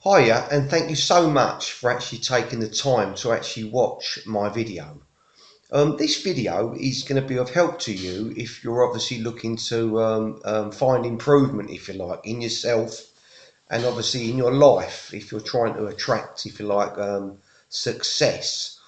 Hiya, and thank you so much for actually taking the time to actually watch my video. This video is going to be of help to you if you're obviously looking to find improvement, if you like, in yourself and obviously in your life, if you're trying to attract, if you like, success.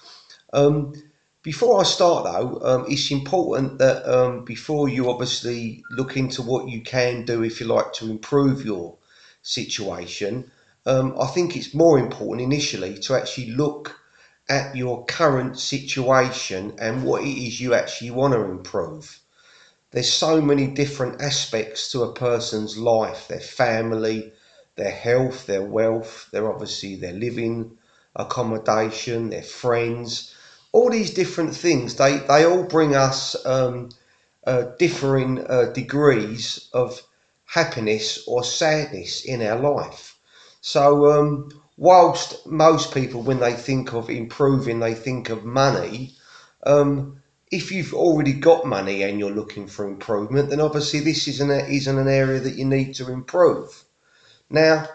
Um, Before I start though, it's important that before you obviously look into what you can do, if you like, to improve your situation, I think it's more important initially to actually look at your current situation and what it is you actually want to improve. There's so many different aspects to a person's life, their family, their health, their wealth, their living accommodation, their friends, all these different things. They all bring us differing degrees of happiness or sadness in our life. So, whilst most people, when they think of improving, they think of money, if you've already got money and you're looking for improvement, then obviously this isn't an area that you need to improve. Now,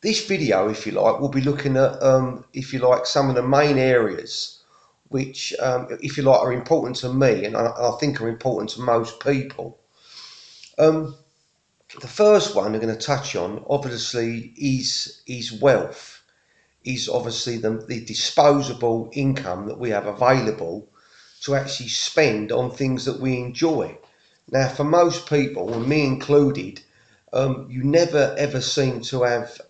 this video, if you like, will be looking at, if you like, some of the main areas which, if you like, are important to me and I think are important to most people. Um, the first one I'm going to touch on, obviously, is wealth. Is obviously the disposable income that we have available to actually spend on things that we enjoy. Now, for most people, and me included, you never ever seem to have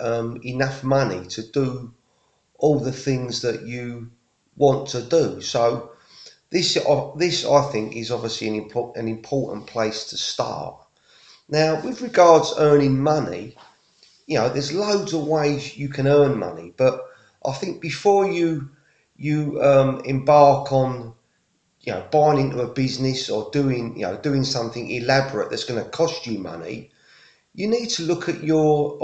enough money to do all the things that you want to do. So this I think is obviously an important place to start. Now, with regards earning money, there's loads of ways you can earn money, but I think before you embark on buying into a business or doing something elaborate that's going to cost you money, you need to look at your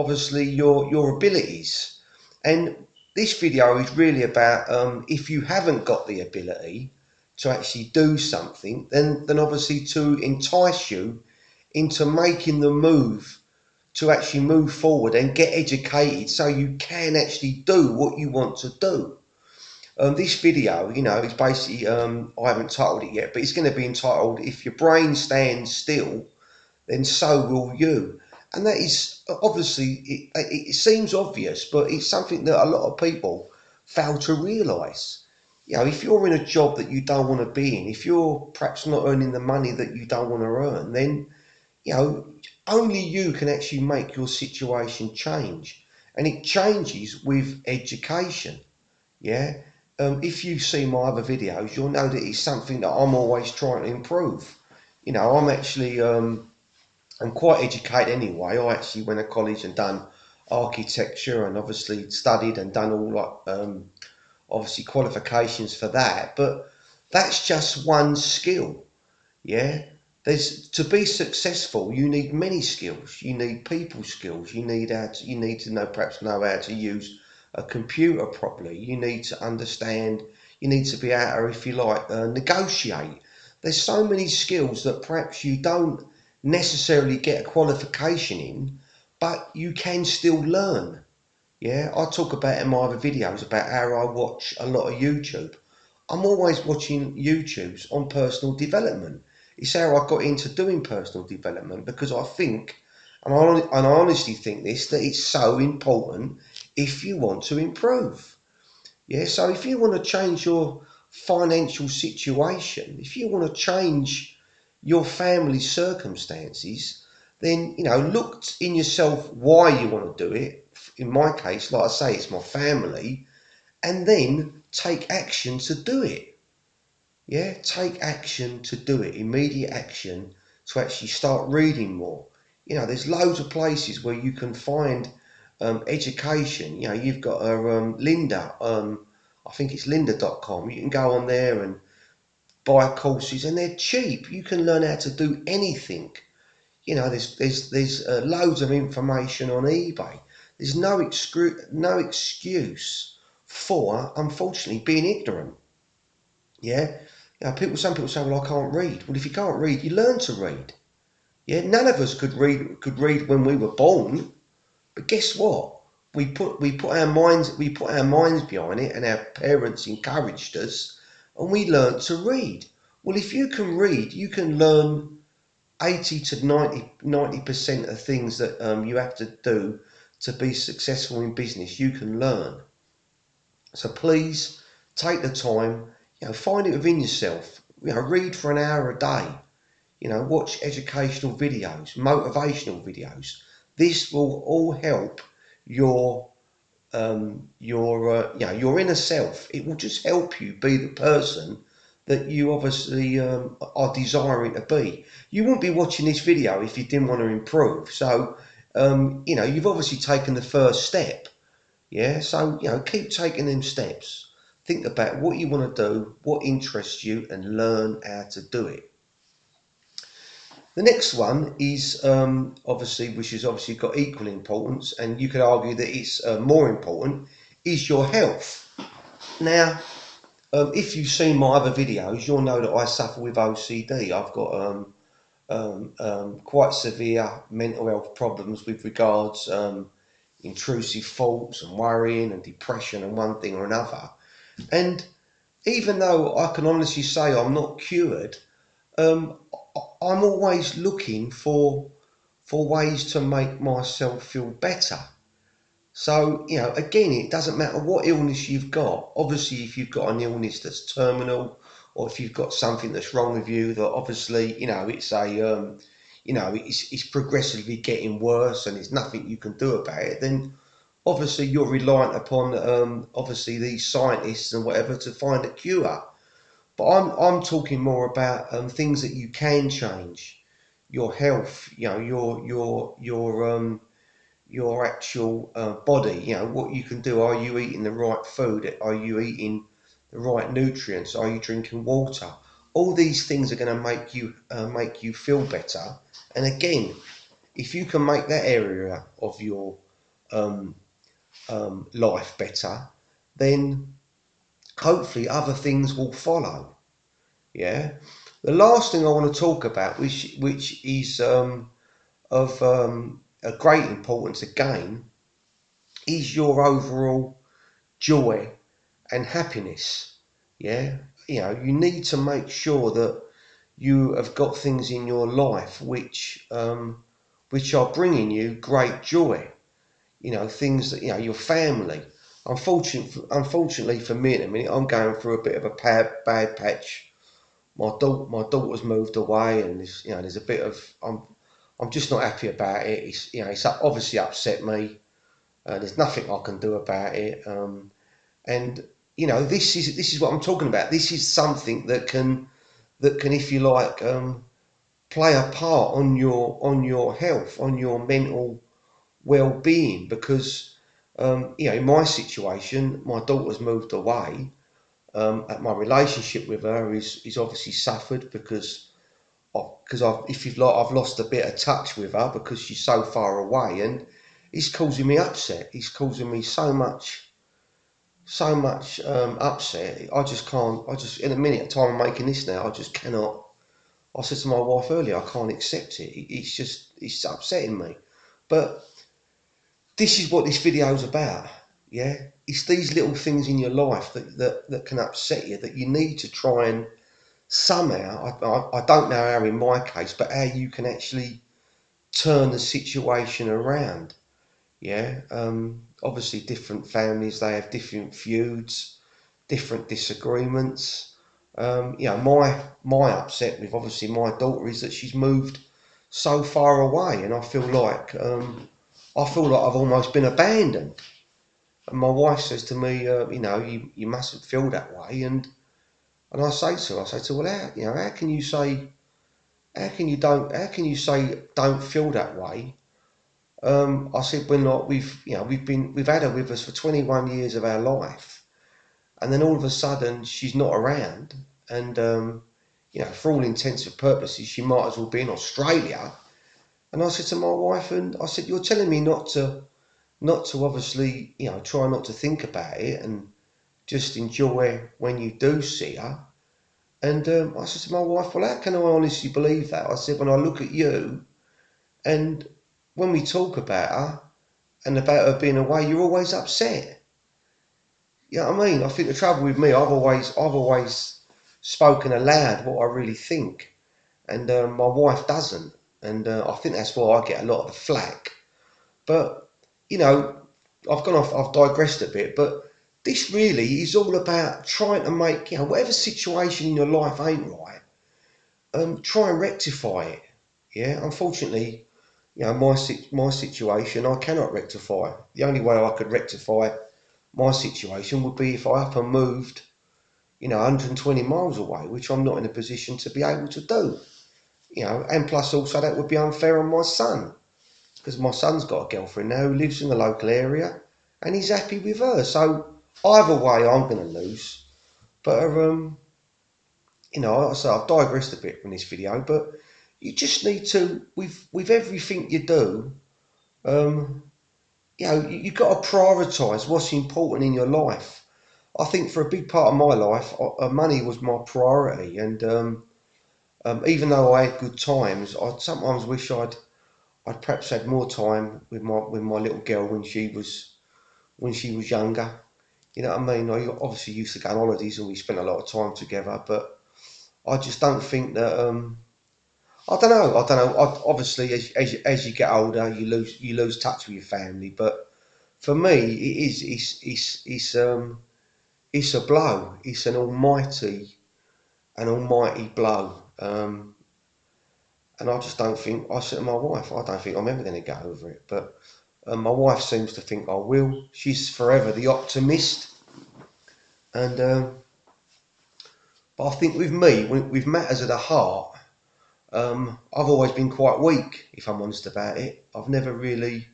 abilities. And this video is really about if you haven't got the ability to actually do something, then obviously to entice you into making the move to actually move forward and get educated so you can actually do what you want to do. This video, is basically, I haven't titled it yet, but it's going to be entitled, If Your Brain Stands Still, Then So Will You. And that is, obviously, it seems obvious, but it's something that a lot of people fail to realise. If you're in a job that you don't want to be in, if you're perhaps not earning the money that you don't want to earn, then you know, only you can actually make your situation change. And it changes with education. Yeah. If you see my other videos, you'll know that it's something that I'm always trying to improve. I'm actually, I'm quite educated anyway. I actually went to college and done architecture and obviously studied and done all obviously qualifications for that. But that's just one skill. Yeah, there's to be successful. You need many skills. You need people skills. You need to know how to use a computer properly. You need to understand. You need to be able to, if you like, negotiate. There's so many skills that perhaps you don't necessarily get a qualification in, but you can still learn. Yeah, I talk about in my other videos about how I watch a lot of YouTube. I'm always watching YouTubes on personal development. It's how I got into doing personal development because I think, and I honestly think this, that it's so important if you want to improve. Yeah, so if you want to change your financial situation, if you want to change your family circumstances, then look in yourself why you want to do it. In my case, like I say, it's my family, and then take action to do it. Yeah, take action to do it, immediate action to actually start reading more. There's loads of places where you can find education. You've got Linda, I think it's lynda.com. You can go on there and buy courses and they're cheap. You can learn how to do anything. There's loads of information on eBay. There's no excuse for, unfortunately, being ignorant. Yeah, some people say, "Well, I can't read." Well, if you can't read, you learn to read. Yeah, none of us could read when we were born, but guess what? we put our minds behind it, and our parents encouraged us, and we learnt to read. Well, if you can read, you can learn 80 to 90% of things that you have to do to be successful in business. You can learn. So please take the time, find it within yourself. Read for an hour a day. Watch educational videos, motivational videos. This will all help your your inner self. It will just help you be the person that you obviously are desiring to be. You wouldn't be watching this video if you didn't want to improve. So you've obviously taken the first step. Yeah, so keep taking them steps. Think about what you want to do, what interests you, and learn how to do it. The next one is obviously, which has obviously got equal importance, and you could argue that it's more important, is your health. Now, if you've seen my other videos, you'll know that I suffer with OCD. I've got quite severe mental health problems with regards intrusive thoughts and worrying and depression and one thing or another. And even though I can honestly say I'm not cured, um, I'm always looking for ways to make myself feel better. So, again, it doesn't matter what illness you've got. Obviously, if you've got an illness that's terminal, or if you've got something that's wrong with you, that obviously, it's it's progressively getting worse, and there's nothing you can do about it. Then, obviously, you're reliant upon obviously these scientists and whatever to find a cure. But I'm talking more about things that you can change, your health, your actual body, what you can do. Are you eating the right food? Are you eating the right nutrients? Are you drinking water? All these things are going to make you feel better. And again, if you can make that area of your um, life better, then hopefully other things will follow. Yeah. The last thing I want to talk about, which is of a great importance again, is your overall joy and happiness. Yeah. You need to make sure that you have got things in your life which are bringing you great joy. Things that your family. Unfortunately for me, at the minute, I'm going through a bit of a bad patch. My daughter's moved away, and there's a bit of I'm just not happy about it. It's obviously upset me. There's nothing I can do about it. And this is what I'm talking about. This is something that can, if you like, play a part on your health, on your mental well-being. Because in my situation, my daughter's moved away. My relationship with her is obviously suffered because I've lost a bit of touch with her because she's so far away, and it's causing me upset. It's causing me so much upset. I just can't. In a minute, time I'm making this now, I just cannot. I said to my wife earlier, I can't accept it. It's upsetting me. But this is what this video is about. Yeah, it's these little things in your life that can upset you, that you need to try and somehow, I don't know how in my case, but how you can actually turn the situation around. Yeah, obviously different families, they have different feuds, different disagreements. My upset with obviously my daughter is that she's moved so far away, and I feel like I've almost been abandoned. And my wife says to me, you mustn't feel that way. And I say to her, well, how can you say, how can you say don't feel that way? I said, when like we've had her with us for 21 years of our life, and then all of a sudden she's not around, and for all intents and purposes, she might as well be in Australia. And I said to my wife, and I said, you're telling me not to obviously, try not to think about it and just enjoy when you do see her. And I said to my wife, well, how can I honestly believe that? I said, when I look at you, and when we talk about her, and about her being away, you're always upset. You know what I mean? I think the trouble with me, I've always spoken aloud what I really think, and my wife doesn't, and I think that's why I get a lot of the flack. But you know, I've digressed a bit, but this really is all about trying to make, whatever situation in your life ain't right, try and rectify it. Yeah, unfortunately, my situation I cannot rectify. The only way I could rectify my situation would be if I up and moved, 120 miles away, which I'm not in a position to be able to do. And plus also that would be unfair on my son, because my son's got a girlfriend now who lives in the local area and he's happy with her. So either way, I'm going to lose. But like I say, I've digressed a bit from this video, but you just need to, with everything you do, you've got to prioritise what's important in your life. I think for a big part of my life, money was my priority, and even though I had good times, I sometimes wish I'd perhaps had more time with my little girl when she was younger. You know what I mean? I obviously used to go on holidays and we spent a lot of time together, but I just don't think that. I don't know. Obviously, as you get older, you lose touch with your family. But for me, it's a blow. It's an almighty blow. And I just don't think. I said to my wife, I don't think I'm ever going to get over it. But my wife seems to think I will. She's forever the optimist, and but I think with me, with matters of the heart, I've always been quite weak, if I'm honest about it. I've never been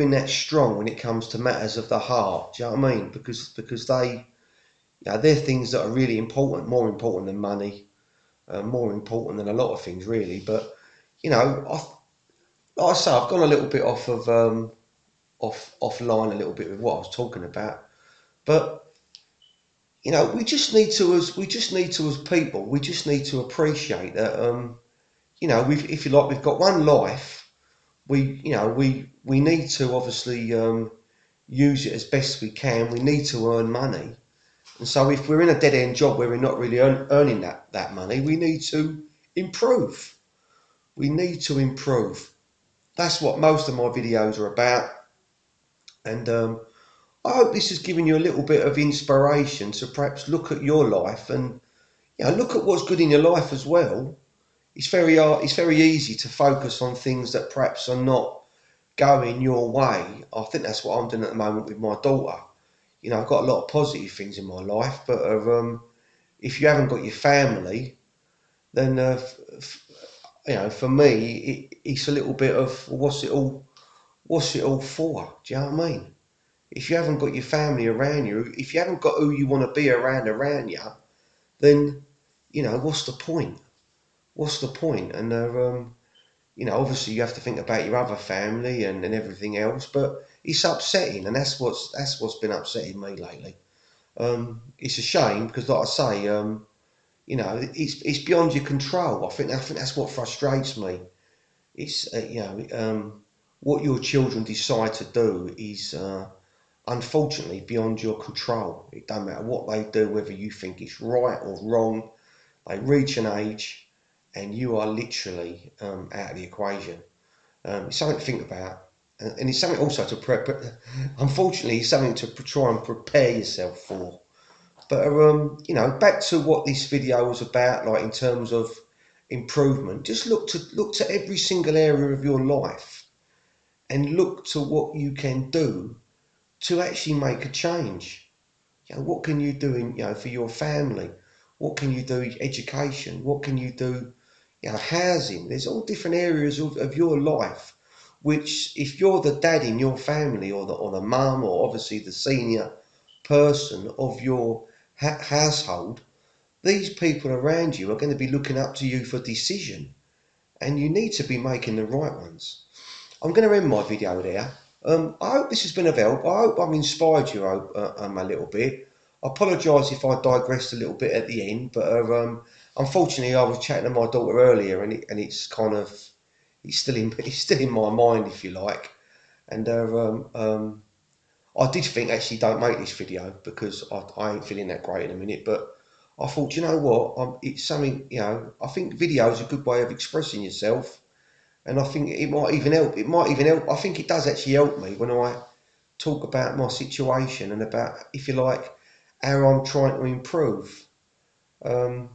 that strong when it comes to matters of the heart. Do you know what I mean? Because they're things that are really important, more important than money, more important than a lot of things, really. But like I say, I've gone a little bit offline a little bit with what I was talking about. But we just need to as people, we just need to appreciate that. If you like, we've got one life. We need to obviously use it as best we can. We need to earn money, and so if we're in a dead end job where we're not really earning that money, we need to improve. We need to improve. That's what most of my videos are about, and I hope this has given you a little bit of inspiration to perhaps look at your life and look at what's good in your life as well. It's very easy to focus on things that perhaps are not going your way. I think that's what I'm doing at the moment with my daughter. I've got a lot of positive things in my life, but if you haven't got your family, then for me, it's a little bit of what's it all for? Do you know what I mean? If you haven't got your family around you, if you haven't got who you want to be around you, then what's the point? What's the point? And obviously you have to think about your other family and everything else, but it's upsetting, and that's what's been upsetting me lately. It's a shame because, like I say, it's beyond your control. I think that's what frustrates me. It's what your children decide to do is unfortunately beyond your control. It don't matter what they do, whether you think it's right or wrong. They reach an age, and you are literally out of the equation. It's something to think about, and it's something also to prep. Unfortunately, it's something to try and prepare yourself for. But back to what this video was about, like in terms of improvement. Just look to every single area of your life, and look to what you can do to actually make a change. What can you do for your family? What can you do education? What can you do housing? There's all different areas of your life, which if you're the dad in your family, or the mum, or obviously the senior person of your household, these people around you are going to be looking up to you for decision, and you need to be making the right ones. I'm going to end my video there. I hope this has been of help. I hope I've inspired you a little bit. I apologise if I digressed a little bit at the end, but unfortunately I was chatting to my daughter earlier, and it's still in it's still in my mind, if you like. And I did think actually don't make this video because I ain't feeling that great in a minute, but I thought, you know what, it's something, you know, I think video is a good way of expressing yourself, and I think it might even help. It might even help. I think it does actually help me when I talk about my situation and about, if you like, how I'm trying to improve. Um,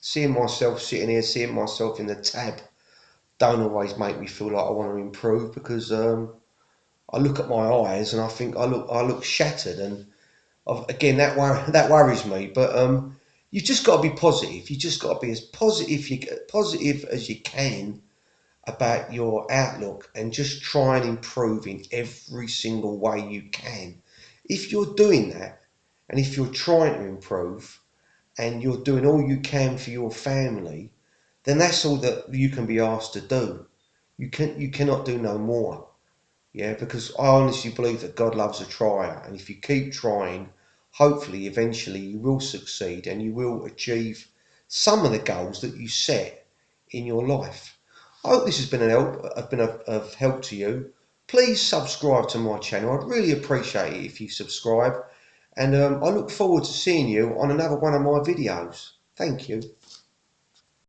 Seeing myself sitting here, seeing myself in the tab, don't always make me feel like I want to improve because I look at my eyes and I think I look shattered, and again that worries me. But you've just got to be positive. You just got to be as positive as you can about your outlook, and just try and improve in every single way you can. If you're doing that, and if you're trying to improve, and you're doing all you can for your family, then that's all that you can be asked to do. You cannot do no more. Yeah, because I honestly believe that God loves a trier, and if you keep trying, hopefully eventually you will succeed and you will achieve some of the goals that you set in your life. I hope this has been of help to you. Please subscribe to my channel. I'd really appreciate it if you subscribe, and I look forward to seeing you on another one of my videos. Thank you.